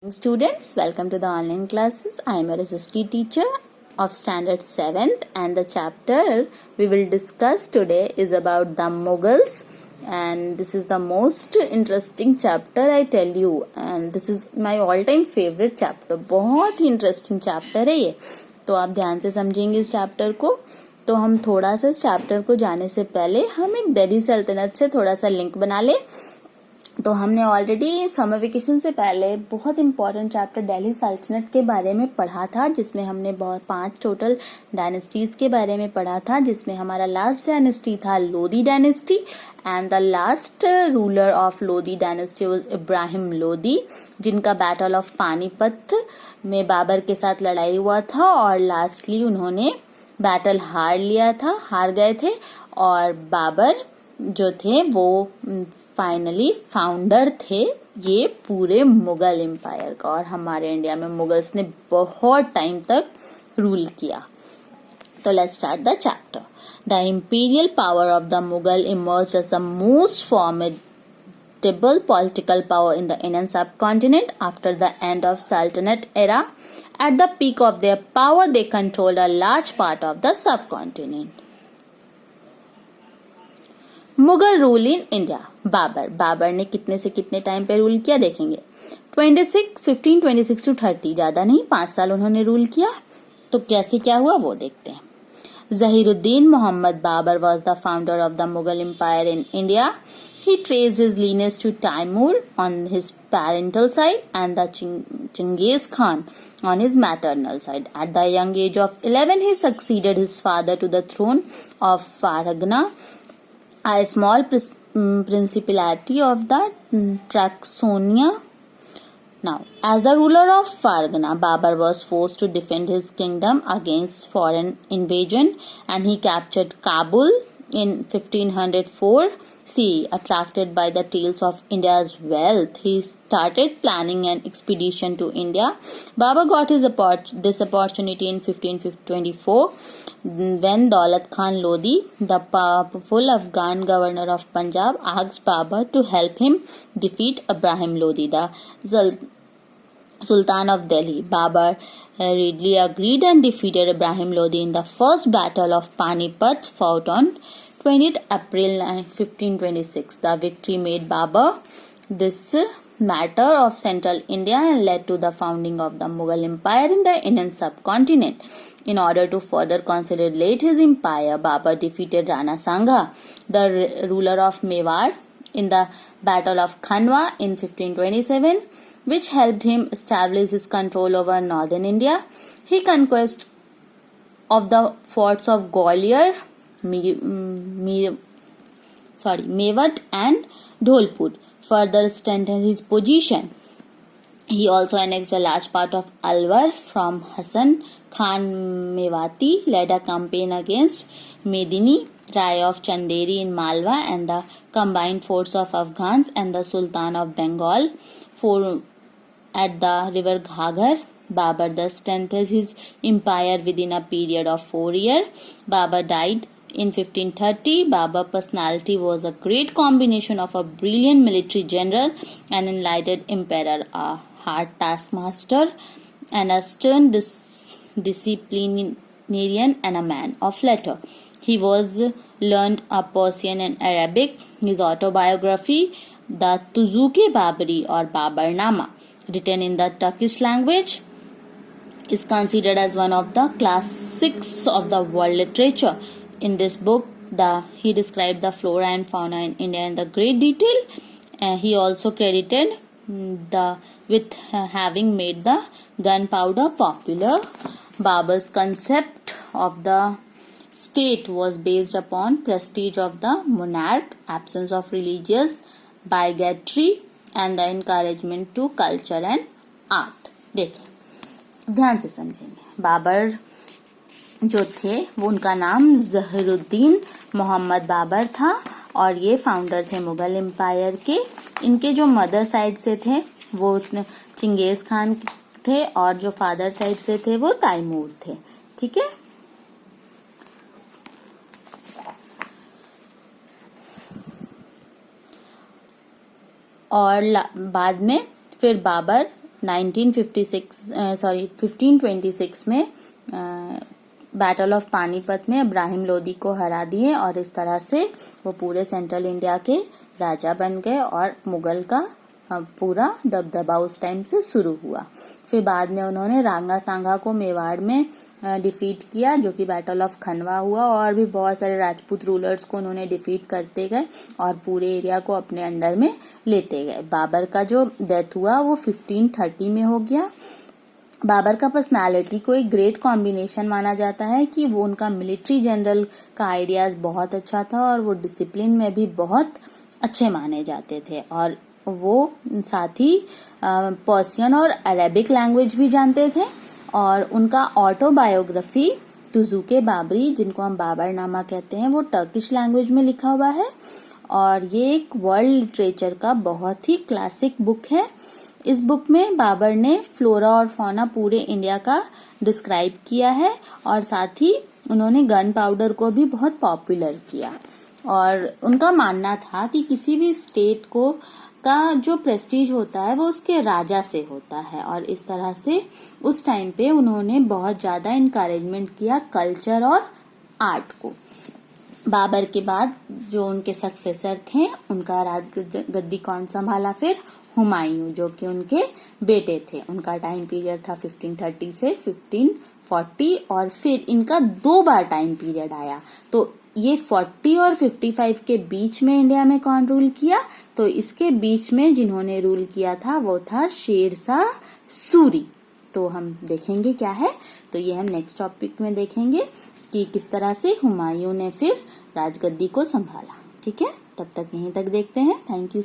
Students, welcome to the online classes. I am your assistant teacher of standard 7th, and the chapter we will discuss today is about the Mughals, and this is the most interesting chapter I tell you, and this is my all time favorite chapter. बहुत ही interesting chapter है ये, तो आप ध्यान से समझेंगे इस chapter को. तो हम थोड़ा सा इस चैप्टर को जाने से पहले हम एक दिल्ली सल्तनत से थोड़ा सा लिंक बना ले. तो हमने ऑलरेडी समर वेकेशन से पहले बहुत इम्पोर्टेंट चैप्टर दिल्ली सल्तनत के बारे में पढ़ा था, जिसमें हमने 5 टोटल डायनेस्टीज के बारे में पढ़ा था, जिसमें हमारा लास्ट डायनेस्टी था Lodhi dynasty, and the last ruler of Lodhi dynasty was Ibrahim Lodhi, जिनका बैटल ऑफ पानीपत में बाबर के साथ लड़ाई हुआ था और लास्टली उन्होंने बैटल हार गए थे, और बाबर जो थे वो फाइनली फाउंडर थे ये पूरे मुगल एम्पायर का, और हमारे इंडिया में मुगल्स ने बहुत टाइम तक रूल किया. तो let's start the chapter. The imperial power of the Mughal emerged as the most formidable political power in the Indian subcontinent after the end of सल्तनत era. At the peak of their power, they controlled a large part of the subcontinent. Mughal rule in India. Babur ने कितने से कितने time पे rule किया देखेंगे. 1526 to 30, ज्यादा नहीं, 5 साल उन्होंने रूल किया. तो कैसे क्या हुआ वो देखते हैं. Zahiruddin Muhammad Babur was the founder of the Mughal Empire in India. He traced his lineage to Timur on his parental side and the Chinggis Khan on his maternal side. At the young age of 11, he succeeded his father to the throne of Fargana, a small principality of the Traxonia. Now, as the ruler of Fargana, Babur was forced to defend his kingdom against foreign invasion, and he captured Kabul in 1504 CE. Attracted by the tales of India's wealth, he started planning an expedition to India. Babur got this opportunity in 1524 when Daulat Khan Lodi, the powerful Afghan governor of Punjab, asked Babur to help him defeat Ibrahim Lodi, the Sultan of Delhi. Babur readily agreed and defeated Ibrahim Lodi in the first battle of Panipat, fought on 20th April 1526. The victory made Babur this matter of central India and led to the founding of the Mughal Empire in the Indian subcontinent. In order to further consolidate his empire, Babur defeated Rana Sangha, the ruler of Mewar, in the Battle of Khanwa in 1527, which helped him establish his control over northern India. He conquest of the forts of Gwalior, Mewat and Dholpur further strengthened his position. He also annexed a large part of Alwar from Hassan Khan Mewati, led a campaign against Medini Rai of Chanderi in Malwa and the combined force of Afghans and the Sultan of Bengal at the river Ghaggar. Babur thus strengthened his empire within a period of 4 years. Babur died in 1530. Babur's personality was a great combination of a brilliant military general, an enlightened emperor, a hard taskmaster, and a stern disciplinarian, and a man of letters. He was learned Persian and Arabic. His autobiography, the Tuzuke Babri or Baburnama, written in the Turkish language, is considered as one of the classics of the world literature. In this book, he described the flora and fauna in India in the great detail. He also credited with having made the gunpowder popular. Babur's concept of the state was based upon prestige of the monarch, absence of religious bigotry, and the encouragement to culture and art. देखिए ध्यान से समझेंगे. बाबर जो थे वो उनका नाम जहीरुद्दीन मोहम्मद बाबर था, और ये फाउंडर थे मुगल एम्पायर के. इनके जो मदर साइड से थे वो चिंगेज खान थे, और जो फादर साइड से थे वो तैमूर थे. ठीक है. और बाद में फिर बाबर 1526 में बैटल ऑफ पानीपत में इब्राहिम लोदी को हरा दिए और इस तरह से वो पूरे सेंट्रल इंडिया के राजा बन गए और मुगल का पूरा दबदबा उस टाइम से शुरू हुआ। फिर बाद में उन्होंने रांगा सांगा को मेवाड़ में डिफीट किया, जो कि बैटल ऑफ खनवा हुआ, और भी बहुत सारे राजपूत रूलर्स को उन्होंने डिफीट करते गए और पूरे एरिया को अपने अंडर में लेते गए। बाबर का जो डेथ हुआ वो 1530 में हो गया। बाबर का पर्सनालिटी को एक ग्रेट कॉम्बिनेशन माना जाता है कि वो उनका मिलिट्री जनरल का आइडियाज बहुत अच्छा था और वो डिसिप्लिन में भी बहुत अच्छे माने जाते थे, और वो साथ ही पर्शियन और अरेबिक लैंग्वेज भी जानते थे। और उनका ऑटोबायोग्राफी तुजुके बाबरी, जिनको हम बाबरनामा कहते हैं, वो टर्किश लैंग्वेज में लिखा हुआ है और ये एक वर्ल्ड लिटरेचर का बहुत ही क्लासिक बुक है। इस बुक में बाबर ने फ्लोरा और फौना पूरे इंडिया का डिस्क्राइब किया है और साथ ही उन्होंने गन पाउडर को भी बहुत पॉपुलर किया। और उनका मानना था कि किसी भी स्टेट को का जो प्रेस्टीज होता है वो उसके राजा से होता है, और इस तरह से उस टाइम पे उन्होंने बहुत ज्यादा इनकरेजमेंट किया कल्चर और आर्ट को। बाबर के बाद जो उनके सक्सेसर थे उनका राजगद्दी कौन संभाला? फिर हुमायूं, जो कि उनके बेटे थे। उनका टाइम पीरियड था 1530 से 1540 और फिर इनका 2 बार टाइम पीरियड आया। तो ये 40 और 55 के बीच में इंडिया में कौन रूल किया? तो इसके बीच में जिन्होंने रूल किया था वो था शेरशाह सूरी। तो हम देखेंगे क्या है, तो ये हम नेक्स्ट टॉपिक में देखेंगे कि किस तरह से हुमायूं ने फिर राजगद्दी को संभाला। ठीक है, तब तक यहीं तक देखते हैं। Thank you.